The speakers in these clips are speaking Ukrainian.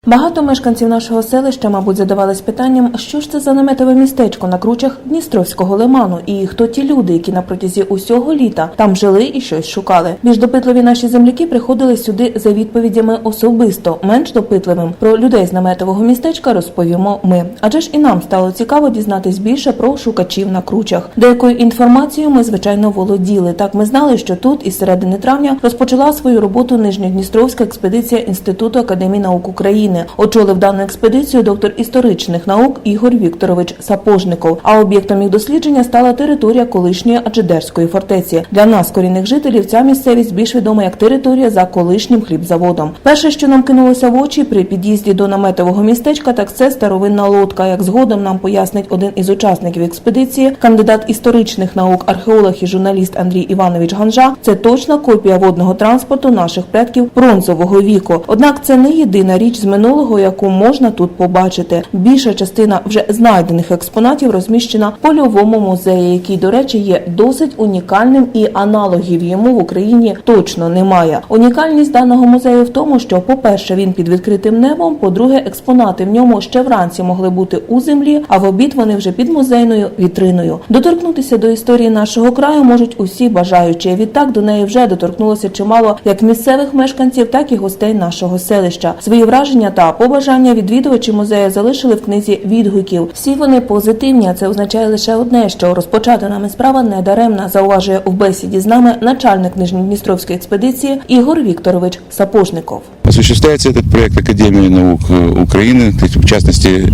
Багато мешканців нашого селища, мабуть, задавались питанням, що ж це за наметове містечко на кручах Дністровського лиману і хто ті люди, які на протязі усього літа там жили і щось шукали. Більш допитливі наші земляки приходили сюди за відповідями особисто, менш допитливим про людей з наметового містечка розповімо ми. Адже ж і нам стало цікаво дізнатись більше про шукачів на кручах. Деякою інформацією ми, звичайно, володіли. Так, ми знали, що тут із середини травня розпочала свою роботу Нижньодністровська експедиція Інституту академії наук України. Очолив дану експедицію доктор історичних наук Ігор Вікторович Сапожников. А об'єктом їх дослідження стала територія колишньої Аджидерської фортеці. Для нас, корінних жителів, ця місцевість більш відома як територія за колишнім хлібзаводом. Перше, що нам кинулося в очі при під'їзді до наметового містечка, так це старовинна лодка. Як згодом нам пояснить один із учасників експедиції, кандидат історичних наук, археолог і журналіст Андрій Іванович Ганжа, це точна копія водного транспорту наших предків бронзового віку. Однак це не єдина річ з минулого, яку можна тут побачити. Більша частина вже знайдених експонатів розміщена в польовому музеї, який, до речі, є досить унікальним і аналогів йому в Україні точно немає. Унікальність даного музею в тому, що, по-перше, він під відкритим небом, по-друге, експонати в ньому ще вранці могли бути у землі, а в обід вони вже під музейною вітриною. Доторкнутися до історії нашого краю можуть усі бажаючі. Відтак до неї вже доторкнулося чимало як місцевих мешканців, так і гостей нашого селища. Свої враження та побажання відвідувачі музею залишили в книзі відгуків. Всі вони позитивні, а це означає лише одне, що розпочата нами справа не даремна, зауважує в бесіді з нами начальник Нижньодністровської експедиції Ігор Вікторович Сапожников. Осуществляется этот проект Академии наук Украины, в частности,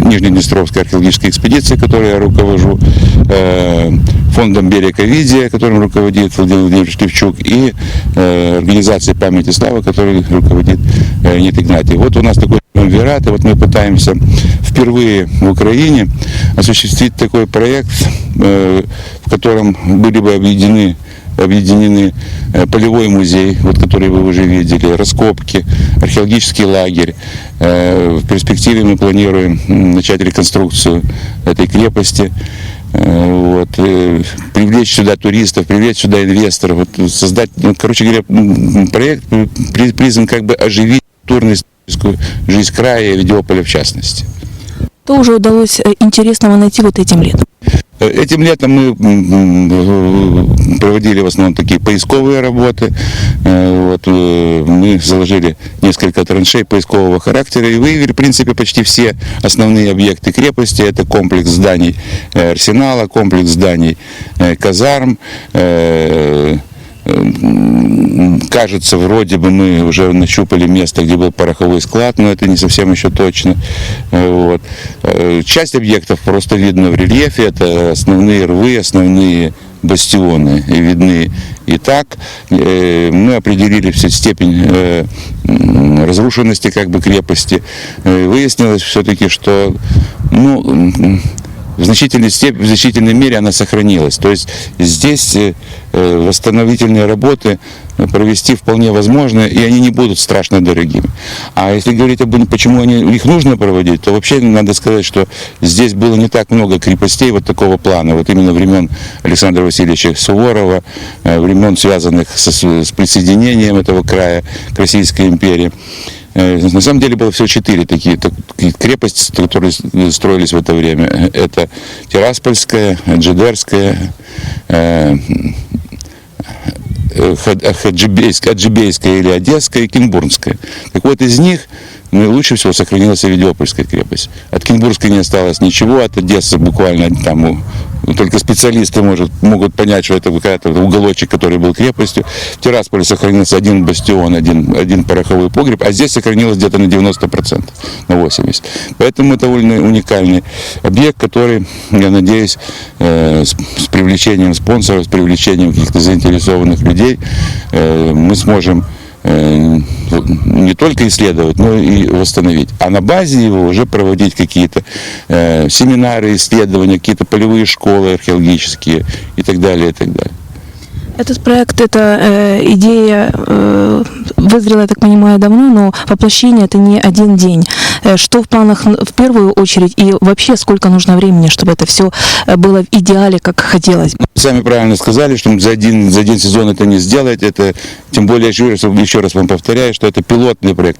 Нижнеднестровской археологической экспедиции, которую я руковожу, фондом «Береговидение», которым руководит Владимир Владимирович Левчук, и организацией «Память и слава», которой руководит Леонид Игнатьев. Вот у нас такой вират, и вот мы пытаемся впервые в Украине осуществить такой проект, в котором были бы объединены полевой музей, вот, который вы уже видели, раскопки, археологический лагерь. В перспективе мы планируем начать реконструкцию этой крепости, вот, привлечь сюда туристов, привлечь сюда инвесторов, вот, создать, короче говоря, проект призван как бы оживить культурно-историческую жизнь края и Авидиополя в частности. Что уже удалось интересного найти вот этим летом? Этим летом мы проводили в основном такие поисковые работы. Вот, мы заложили несколько траншей поискового характера и выявили, в принципе, почти все основные объекты крепости. Это комплекс зданий арсенала, комплекс зданий казарм. Кажется, вроде бы мы уже нащупали место, где был пороховой склад, но это не совсем еще точно. Вот. Часть объектов просто видно в рельефе, это основные рвы, основные бастионы видны и так. Мы определили всю степень разрушенности как бы крепости. Выяснилось все-таки, что в значительной мере она сохранилась. То есть здесь восстановительные работы провести вполне возможно, и они не будут страшно дорогими. А если говорить об почему их нужно проводить, то вообще надо сказать, что здесь было не так много крепостей вот такого плана, вот именно времен Александра Васильевича Суворова, времен, связанных с присоединением этого края к Российской империи. На самом деле было всего 4 такие крепости, которые строились в это время. Это Тираспольская, Аджидерская, Аджибейская или Одесская и Кенбурнская. Так вот, из них лучше всего сохранилась Авидиопольская крепость. От Кенбургской не осталось ничего, от Одессы буквально там только специалисты могут понять, что это какой-то уголочек, который был крепостью. В Тирасполе сохранился один бастион, один пороховой погреб, а здесь сохранилось где-то на 90%, на 80%. Поэтому это довольно уникальный объект, который, я надеюсь, с привлечением спонсоров, с привлечением каких-то заинтересованных людей мы сможем не только исследовать, но и восстановить. А на базе его уже проводить какие-то семинары, исследования, какие-то полевые школы археологические и так далее, и так далее. Этот проект, эта идея вызрела, я так понимаю, давно, но воплощение это не один день. Что в планах в первую очередь и вообще сколько нужно времени, чтобы это все было в идеале, как хотелось? Сами правильно сказали, что за один сезон это не сделать, это, тем более, еще раз вам повторяю, что это пилотный проект.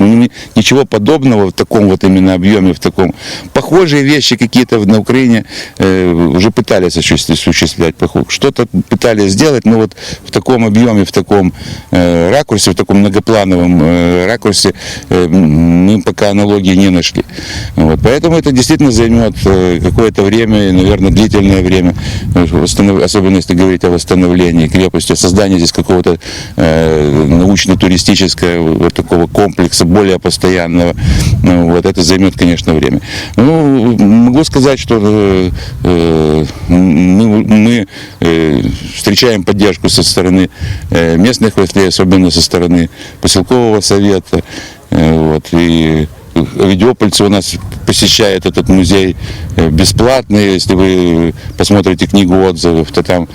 Ничего подобного в таком вот именно объеме, в таком. Похожие вещи какие-то на Украине уже пытались осуществлять, что-то пытались сделать, но вот в таком объеме, в таком ракурсе, в таком многоплановом ракурсе мы пока аналогии не нашли. Вот. Поэтому это действительно займет какое-то время, наверное, длительное время, особенно если говорить о восстановлении крепости, создании здесь какого-то научно-туристического вот такого комплекса, более постоянного. Вот. Это займет, конечно, время. Ну, могу сказать, что мы встречаем поддержку со стороны местных властей, особенно со стороны поселкового совета. Вот. И авидиопольцы у нас посещают этот музей бесплатно. Если вы посмотрите книгу отзывов, то там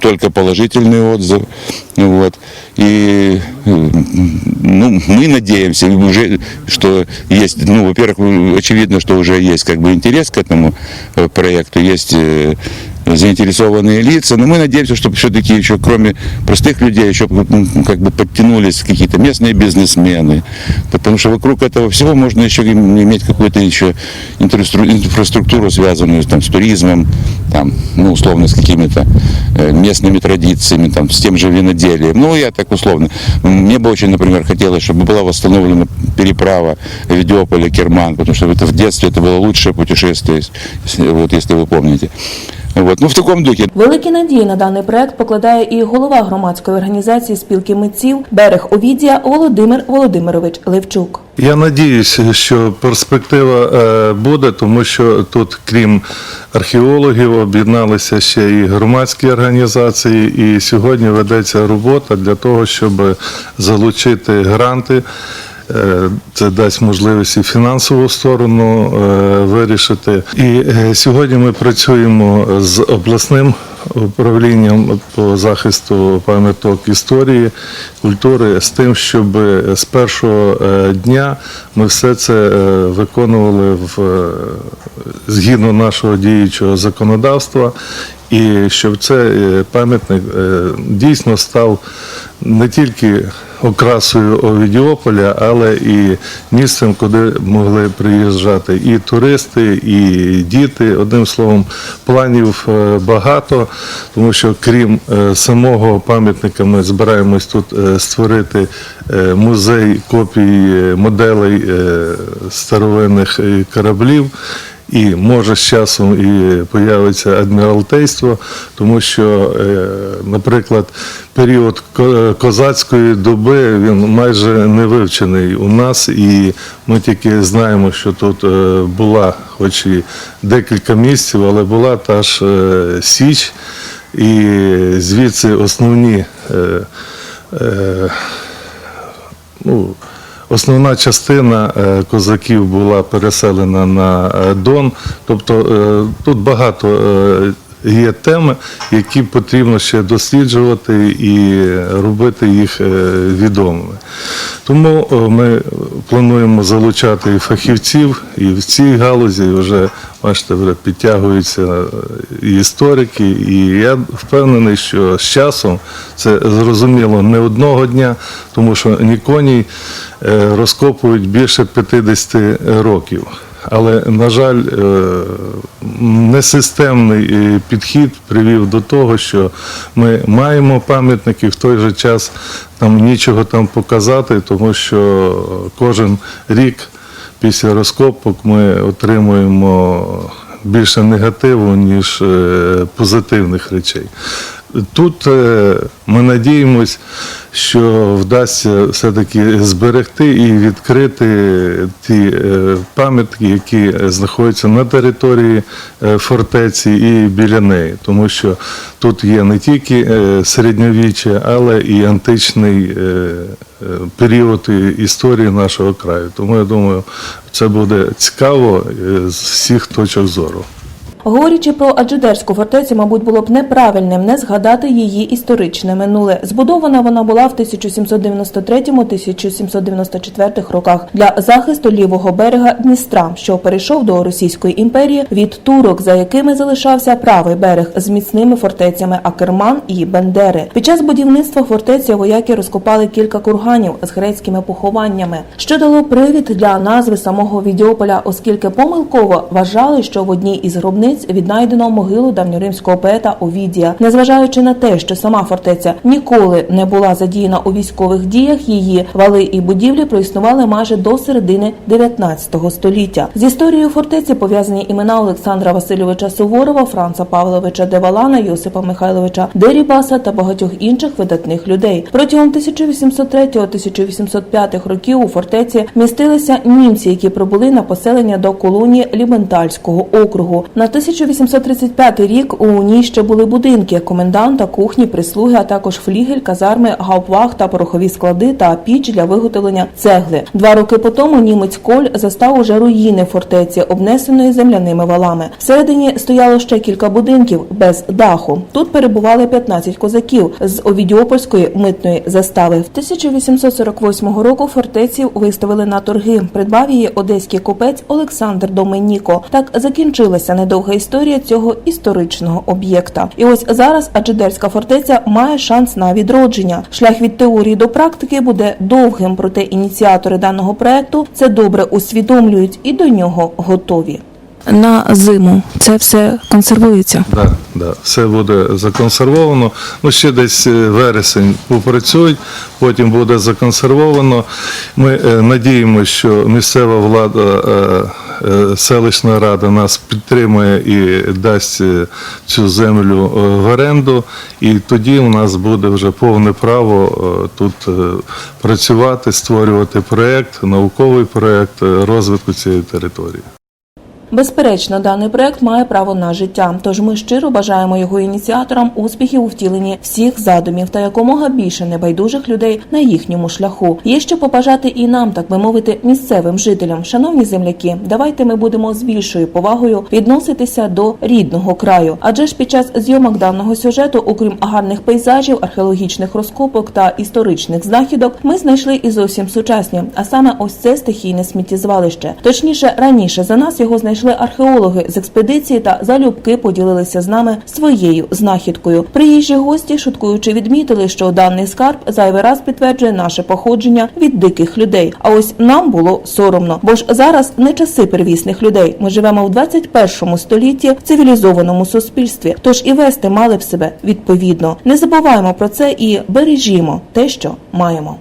только положительные отзывы. Вот. И мы надеемся, уже, что есть, во-первых, очевидно, что уже есть как бы интерес к этому проекту, есть заинтересованные лица, но мы надеемся, что все-таки еще кроме простых людей еще как бы подтянулись какие-то местные бизнесмены, потому что вокруг этого всего можно еще иметь какую-то еще инфраструктуру, связанную там, с туризмом, там, условно с какими-то местными традициями, там, с тем же виноделием. Я так условно. Мне бы очень, например, хотелось, чтобы была восстановлена переправа Авидиополя-Керман, потому что это в детстве это было лучшее путешествие, вот, если вы помните. Вот. В такому духі. Великі надії на даний проект покладає і голова громадської організації спілки митців «Берег Овідія» Володимир Володимирович Левчук. Я надіюся, що перспектива буде, тому що тут, крім археологів, об'єдналися ще і громадські організації, і сьогодні ведеться робота для того, щоб залучити гранти. Це дасть можливість і фінансову сторону вирішити. І сьогодні ми працюємо з обласним управлінням по захисту пам'яток історії, культури, з тим, щоб з першого дня ми все це виконували згідно нашого діючого законодавства, і щоб цей пам'ятник дійсно став не тільки окрасою Овідіополя, але і місцем, куди могли приїжджати і туристи, і діти. Одним словом, планів багато, тому що крім самого пам'ятника ми збираємось тут створити музей копій моделей старовинних кораблів. І може з часом і появиться адміралтейство, тому що, наприклад, період козацької доби, він майже не вивчений у нас, і ми тільки знаємо, що тут була, хоч і декілька місців, але була та ж Січ, і звідси основні основна частина козаків була переселена на Дон. Тобто тут багато є тем, які потрібно ще досліджувати і робити їх відомими. Тому ми плануємо залучати і фахівців, і в цій галузі вже, бачите, вже підтягуються і історики, і я впевнений, що з часом це зрозуміло не одного дня, тому що Ніконій розкопують більше 50 років. Але, на жаль, несистемний підхід привів до того, що ми маємо пам'ятники, в той же час нам нічого там показати, тому що кожен рік після розкопок ми отримуємо більше негативу, ніж позитивних речей. Тут ми надіємось, що вдасться все-таки зберегти і відкрити ті пам'ятки, які знаходяться на території фортеці і біля неї. Тому що тут є не тільки середньовіччя, але і античний період історії нашого краю. Тому я думаю, це буде цікаво з всіх точок зору. Говорячи про Аджидерську фортецю, мабуть, було б неправильним не згадати її історичне минуле. Збудована вона була в 1793-1794 роках для захисту лівого берега Дністра, що перейшов до Російської імперії від турок, за якими залишався правий берег з міцними фортецями Акерман і Бендери. Під час будівництва фортеці вояки розкопали кілька курганів з грецькими похованнями, що дало привід для назви самого Відьополя, оскільки помилково вважали, що в одній із гробниць віднайдено могилу давньоримського поета Овідія. Незважаючи на те, що сама фортеця ніколи не була задіяна у військових діях, її вали і будівлі проіснували майже до середини 19 століття. З історією фортеці пов'язані імена Олександра Васильовича Суворова, Франца Павловича Девалана, Йосипа Михайловича Дерібаса та багатьох інших видатних людей. Протягом 1803-1805 років у фортеці містилися німці, які прибули на поселення до колонії Лібентальського округу. На 1835 рік у ній ще були будинки коменданта, кухні, прислуги, а також флігель, казарми, гауптвахта, порохові склади та піч для виготовлення цегли. 2 роки по тому німець Коль застав уже руїни фортеці, обнесеної земляними валами. Всередині стояло ще кілька будинків без даху. Тут перебували 15 козаків з Овідіопольської митної застави. В 1848 року фортецю виставили на торги. Придбав її одеський купець Олександр Доменіко. Так закінчилася недовга історія цього історичного об'єкта. І ось зараз Аджидерська фортеця має шанс на відродження. Шлях від теорії до практики буде довгим, проте ініціатори даного проекту це добре усвідомлюють і до нього готові. На зиму це все консервується. Да, все буде законсервовано. Ну, ще десь вересень попрацюють, потім буде законсервовано. Ми надіємося, що місцева влада, селищна рада нас підтримує і дасть цю землю в оренду. І тоді у нас буде вже повне право тут працювати, створювати проєкт, науковий проєкт розвитку цієї території. Безперечно, даний проект має право на життя, тож ми щиро бажаємо його ініціаторам успіхів у втіленні всіх задумів та якомога більше небайдужих людей на їхньому шляху. Є що побажати і нам, так би мовити, місцевим жителям. Шановні земляки, давайте ми будемо з більшою повагою відноситися до рідного краю. Адже ж під час зйомок даного сюжету, окрім гарних пейзажів, археологічних розкопок та історичних знахідок, ми знайшли і зовсім сучасні, а саме ось це стихійне сміттєзвалище. Точніше, раніше за нас його знайшли археологи з експедиції та залюбки поділилися з нами своєю знахідкою. Приїжджі гості, шуткуючи, відмітили, що даний скарб зайвий раз підтверджує наше походження від диких людей. А ось нам було соромно, бо ж зараз не часи первісних людей. Ми живемо в 21 столітті в цивілізованому суспільстві, тож і вести мали б себе відповідно. Не забуваємо про це і бережімо те, що маємо.